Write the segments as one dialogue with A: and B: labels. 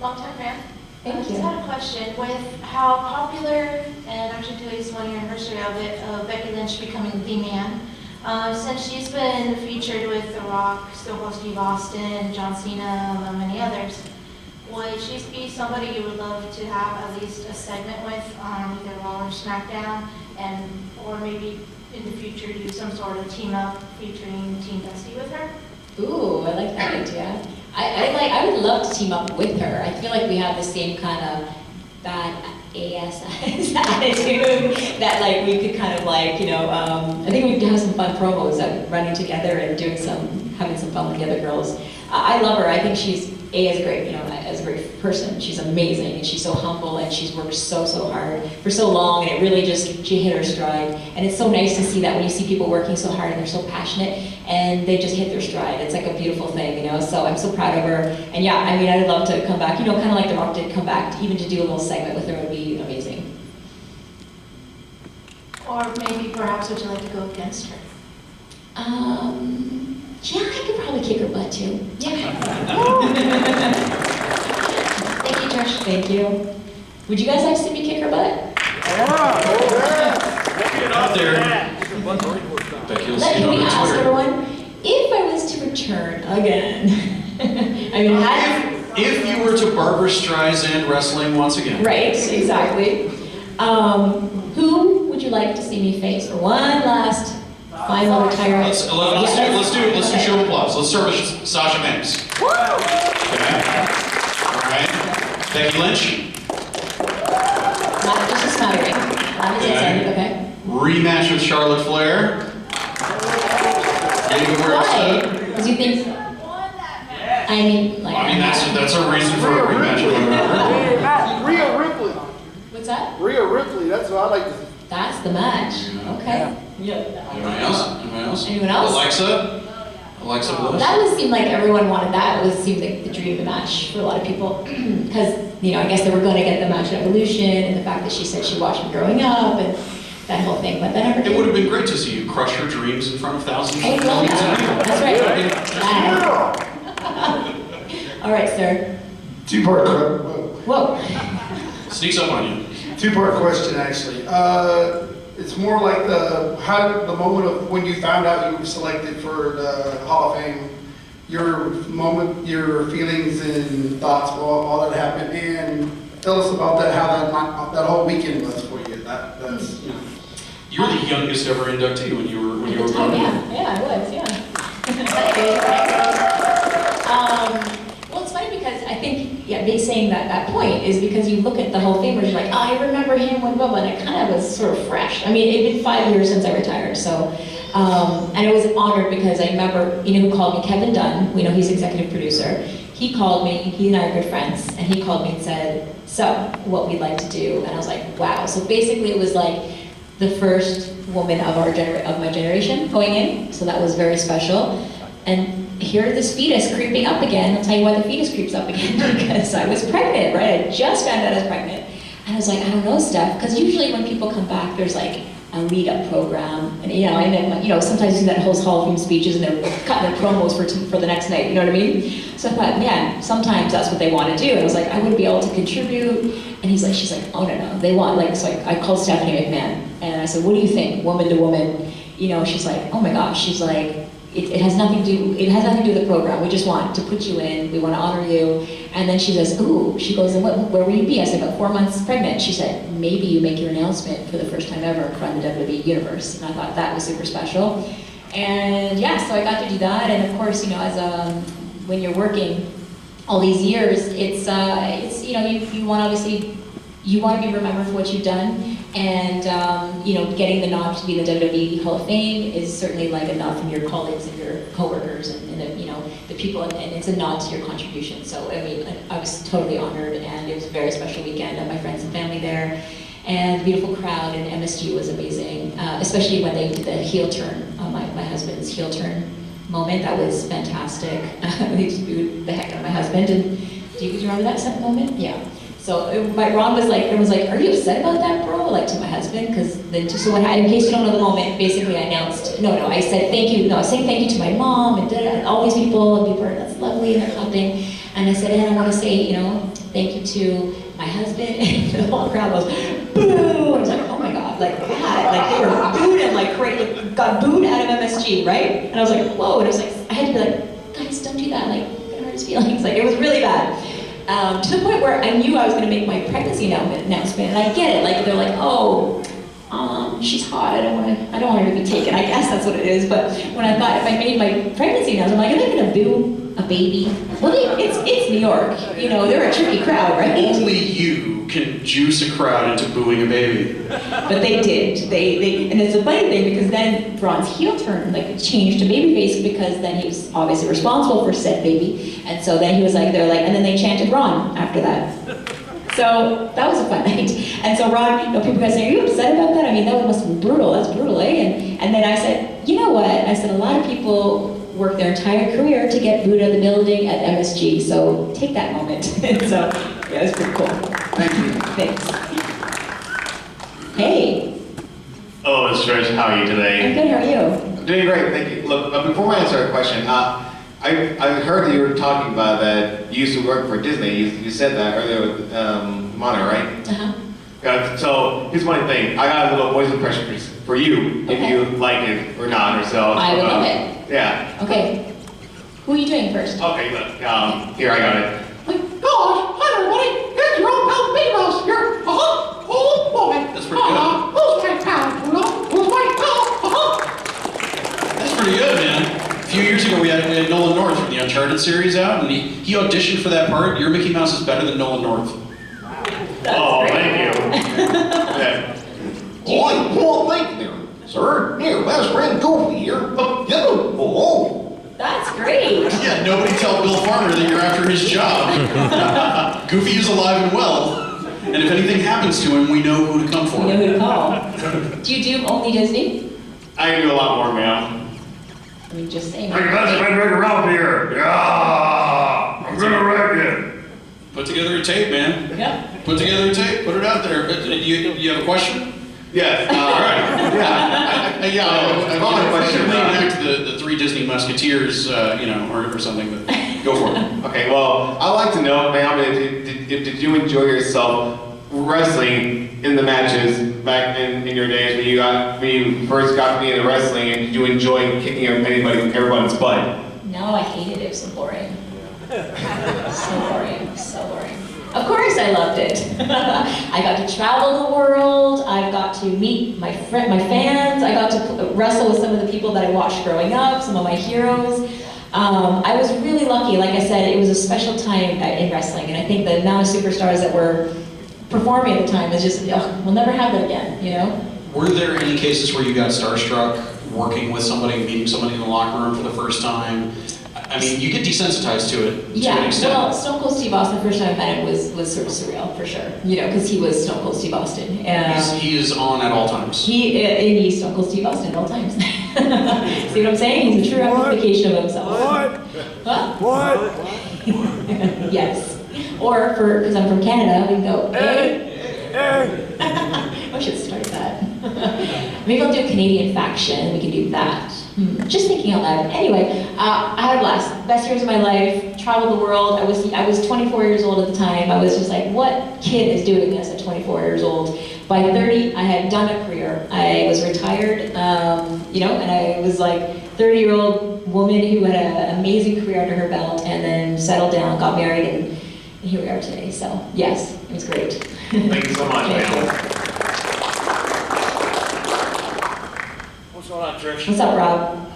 A: Long-time fan.
B: Thank you.
A: I just had a question. With how popular, and actually today's 1 year anniversary of it, Becky Lynch becoming the man, since she's been featured with The Rock, Stone Cold Steve Austin, John Cena, among many others, would she be somebody you would love to have at least a segment with on either Raw or SmackDown, or maybe in the future do some sort of team up featuring Team Dusty with her?
B: Ooh, I like that idea. I would love to team up with her. I feel like we have the same kind of bad AS attitude that like we could kind of like, I think we could have some fun promos of running together and having some fun with the other girls. I love her. I think she's as a great person. She's amazing and she's so humble and she's worked so hard for so long, and it really she hit her stride. And it's so nice to see that when you see people working so hard and they're so passionate and they just hit their stride. It's like a beautiful thing, So I'm so proud of her. And yeah, I mean, I'd love to come back, kind of like The Rock did come back, even to do a little segment with her would be amazing.
A: Or maybe perhaps would you like to go against her?
B: Yeah, I could probably kick her butt too. Yeah.
A: Thank you, Trish.
B: Thank you. Would you guys like to see me kick her butt?
C: Get out there. Becky, let's
B: Can we ask everyone, if I was to return again, I mean,
C: if you were to Barbara Streisand wrestling once again.
B: Right, exactly. Who would you like to see me face for one last final retirement?
C: Let's do show of applause. Let's start with Sasha Banks. Okay. All right. Becky Lynch.
B: Not just a smattering. Okay.
C: Rematch with Charlotte Flair.
B: Why? Because you think? I mean,
C: that's a reason for a rematch.
D: Rhea Ripley.
B: What's that?
D: Rhea Ripley. That's what I like to see.
B: That's the match. Okay.
C: Yeah. Anybody else?
B: Anyone else?
C: Alexa Bliss.
B: That would seem like everyone wanted that. It would seem like the dream match for a lot of people. Because, I guess they were going to get the match at Evolution, and the fact that she said she watched me growing up, and that whole thing. But then
C: it would have been great to see you crush your dreams in front of thousands of millions of people.
B: That's right. All right, sir.
D: Two-part
B: Whoa.
C: Sneaks up on you.
D: Two-part question, actually. It's more like the moment of when you found out you were selected for the Hall of Fame, your moment, your feelings and thoughts, all that happened, and tell us about that, how that whole weekend was for you. That's
C: You were the youngest ever inductee when you were growing up.
B: Yeah, I was, yeah. Well, it's funny because I think, me saying that point is because you look at the Hall of Famers, you're like, I remember him when blah, blah, and it kind of was sort of fresh. I mean, it had been 5 years since I retired, so, and I was honored because I remember, who called me? Kevin Dunn, we know he's executive producer. He called me, he and I are good friends, and he called me and said, so, what we'd like to do, and I was like, wow. So basically it was like the first woman of my generation going in, so that was very special. And here this fetus creeping up again. I'll tell you why the fetus creeps up again, because I was pregnant, right? I just found out I was pregnant. And I was like, I don't know, Steph, because usually when people come back, there's like a lead-up program, and and then sometimes you see that host Hall of Fame speeches and they're cutting their promos for the next night, you know what I mean? So I thought, man, sometimes that's what they want to do. And I was like, I wouldn't be able to contribute. And she's like, oh no, they want so I called Stephanie McMahon and I said, what do you think, woman to woman? She's like, oh my gosh, she's like, it has nothing to do with the program. We just want to put you in. We want to honor you. And then she says, ooh, she goes, and where will you be? I said, about 4 months pregnant. She said, maybe you make your announcement for the first time ever in front of the WWE Universe. And I thought that was super special. And yeah, so I got to do that. And of course, as when you're working all these years, it's you want to be remembered for what you've done. And getting the nod to be in the WWE Hall of Fame is certainly like a nod from your colleagues and your coworkers and the people, and it's a nod to your contribution. So I mean, I was totally honored, and it was a very special weekend. I had my friends and family there, and the beautiful crowd, and MSG was amazing, especially when they did the heel turn, my husband's heel turn moment. That was fantastic. They booed the heck out of my husband. And do you remember that moment? Yeah. So Ron was like, are you upset about that, bro? Like to my husband, because then so in case you don't know the moment, basically I announced, I said thank you. No, I was saying thank you to my mom and all these people, and people are, that's lovely, and they're clapping. And I said, and I want to say, thank you to my husband. And the whole crowd goes, boo! I was like, oh my God, like that. Like they were booed and like got booed out of MSG, right? And I was like, whoa. And I was like, I had to be like, guys, don't do that. Like, it's gonna hurt his feelings. Like it was really bad. To the point where I knew I was going to make my pregnancy announcement, and I get it. Like they're like, oh, she's hot. I don't want her to be taken. I guess that's what it is. But when I thought if I made my pregnancy announcement, I'm like, are they going to boo a baby? Well, it's New York. They're a tricky crowd, right?
C: Only you can juice a crowd into booing a baby.
B: But they did. They and it's a funny thing because then Ron's heel turn changed to babyface because then he was obviously responsible for said baby, and so then he was like, and then they chanted Ron after that. So that was a fun night. And so Ron, people guys saying, are you upset about that? I mean, that must have been brutal. That's brutal, eh? And then I said, you know what? I said a lot of people work their entire career to get booed out of the building at MSG. So take that moment. And so yeah, it was pretty cool.
D: Thank you.
B: Thanks. Hey.
E: Hello, Ms. Trish. How are you today?
B: I'm good. How are you?
E: I'm doing great, thank you. Look, before I answer a question, I heard that you were talking about that you used to work for Disney. You said that earlier with Mono, right?
B: Uh-huh.
E: So here's one thing. I got a little voice impression for you, if you like it or not, or so.
B: I would love it.
E: Yeah.
B: Okay. Who are you doing first?
E: Okay, look. Here I got it.
F: Gosh, hi everybody, here's your old pal Mickey Mouse here. Oh boy.
C: That's pretty good.
F: Who's my pal, Who's my pal?
C: That's pretty good, man. A few years ago, we had Nolan North from the Uncharted series out, and he auditioned for that part. Your Mickey Mouse is better than Nolan North.
E: Oh,
B: great.
E: thank you. Yeah.
F: Well, thank you, sir. Here, best friend Goofy here. Oh.
B: That's great.
C: Yeah, nobody tell Bill Farmer that you're after his job. Goofy is alive and well, and if anything happens to him, we know who to come for.
B: You know who to call. Do you do only Disney?
E: I can do a lot more, man.
B: I mean, just saying.
E: Hey, best friend Rick around here. Yeah. I'm gonna wreck it.
C: Put together a tape, man.
B: Yeah.
C: Put together a tape, put it out there. You have a question?
E: Yes.
C: All right.
E: Yeah. I have a question.
C: Reenact the three Disney Musketeers, or something, but go for it.
E: Okay, well, I'd like to know, ma'am, did you enjoy yourself wrestling in the matches back in your days when you first got me into wrestling, and did you enjoy kicking everybody's butt?
B: No, I hated it. It was so boring. So boring. So boring. Of course I loved it. I got to travel the world. I got to meet my fans. I got to wrestle with some of the people that I watched growing up, some of my heroes. I was really lucky. Like I said, it was a special time in wrestling, and I think the amount of superstars that were performing at the time is just, we'll never have that again,
C: Were there any cases where you got starstruck working with somebody, meeting somebody in the locker room for the first time? I mean, you get desensitized to it to an extent.
B: Well, Stone Cold Steve Austin, the first time I met him was sort of surreal, for sure. Because he was Stone Cold Steve Austin.
C: He is on at all times.
B: He's Stone Cold Steve Austin at all times. See what I'm saying? He's a true amplification of himself. What? Yes. Or, because I'm from Canada, we can go, hey. I should start that. Maybe I'll do a Canadian faction. We can do that. Just thinking out loud. Anyway, I had a blast. Best years of my life. Traveled the world. I was 24 years old at the time. I was just like, what kid is doing this at 24 years old? By 30, I had done a career. I was retired, and I was like 30-year-old woman who had an amazing career under her belt, and then settled down, got married, and here we are today. So yes, it was great.
E: Thank you so much, ma'am.
G: What's going on, Trish?
B: What's up, Rob?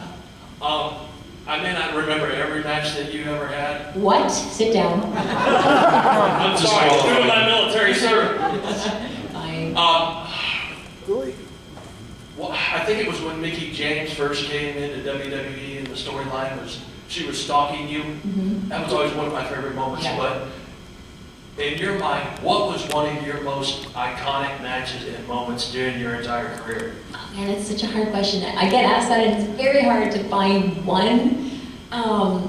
G: I may not remember every match that you ever had.
B: What? Sit down.
G: I'm sorry, due to my military service.
B: Fine.
G: Well, I think it was when Mickie James first came into WWE, and the storyline was she was stalking you.
B: Mm-hmm.
G: That was always one of my favorite moments.
B: Yeah.
G: But in your mind, what was one of your most iconic matches and moments during your entire career?
B: Oh, man, that's such a hard question. I get asked that, and it's very hard to find one.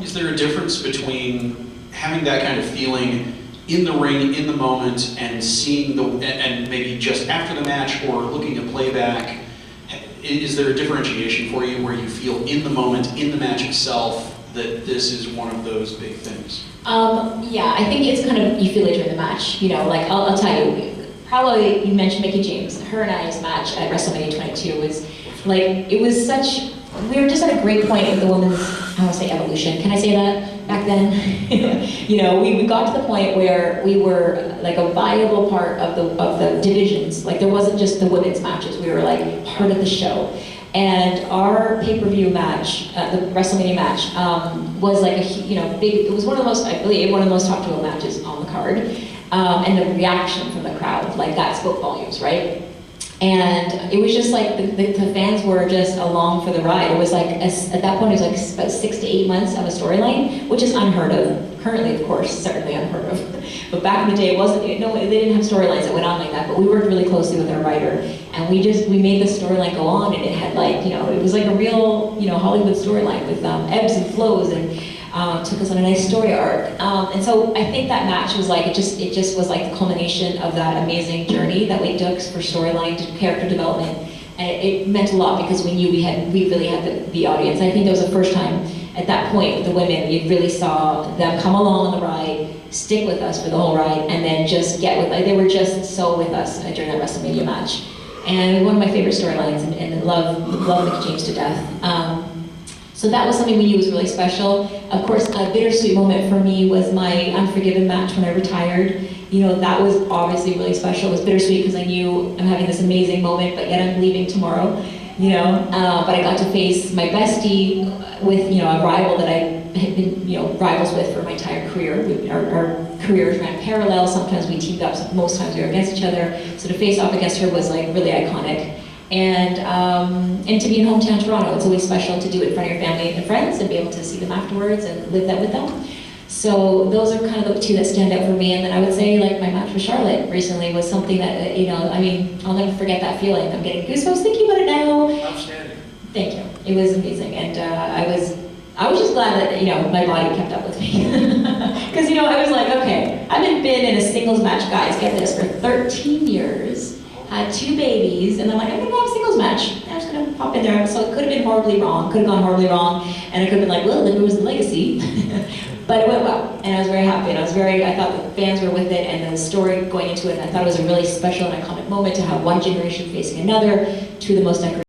C: Is there a difference between having that kind of feeling in the ring, in the moment, and seeing and maybe just after the match or looking at playback? Is there a differentiation for you where you feel in the moment, in the match itself, that this is one of those big things?
B: Yeah, I think it's kind of, you feel it during the match, you know, like, I'll tell you, probably, you mentioned Mickie James, her and I's match at WrestleMania 22 was, like, it was such, we were just at a great point with the women's, I don't want to say evolution, can I say that, back then? You know, we got to the point where we were, like, a viable part of the divisions, like, there wasn't just the women's matches, we were, like, part of the show. And our pay-per-view match, the WrestleMania match, was like a big. It was one of the most, I believe, one of the most talked about matches on the card. And the reaction from the crowd, like that spoke volumes, right? And it was just like the fans were just along for the ride. It was like at that point it was like about 6 to 8 months of a storyline, which is unheard of. Currently, of course, certainly unheard of. But back in the day, it wasn't. They didn't have storylines that went on like that. But we worked really closely with our writer, and we made the storyline go on, and it had like it was like a real Hollywood storyline with ebbs and flows, and took us on a nice story arc. And so I think that match was like it just was like the culmination of that amazing journey that we took for storyline to character development, and it meant a lot because we knew we really had the audience. I think that was the first time. At that point, the women, you really saw them come along on the ride, stick with us for the whole ride, and then just get with, they were just so with us during that WrestleMania match. And one of my favorite storylines, and love Mickie James to death. So that was something we knew was really special. Of course, a bittersweet moment for me was my Unforgiven match when I retired. That was obviously really special. It was bittersweet because I knew I'm having this amazing moment, but yet I'm leaving tomorrow. But I got to face my bestie with, a rival that I had been, rivals with for my entire career. Our careers ran parallel. Sometimes we teamed up, most times we were against each other. So to face off against her was like really iconic. And to be in hometown Toronto, it's always special to do it in front of your family and friends and be able to see them afterwards and live that with them. So those are kind of the two that stand out for me. And then I would say like my match with Charlotte recently was something that, I'll never forget that feeling. I'm getting goosebumps thinking about it now.
G: Outstanding.
B: Thank you. It was amazing. And I was just glad that, my body kept up with me. Because, I was like, okay, I've been in a singles match, guys, get this, for 13 years, had 2 babies, and I'm like, I'm gonna go have a singles match. I'm just gonna pop in there. So it could have been horribly wrong, could have gone horribly wrong, and it could have been like, well, there was the legacy. But it went well, and I was very happy, and I thought the fans were with it, and the story going into it, and I thought it was a really special and iconic moment to have one generation facing another, 2 of the most decorated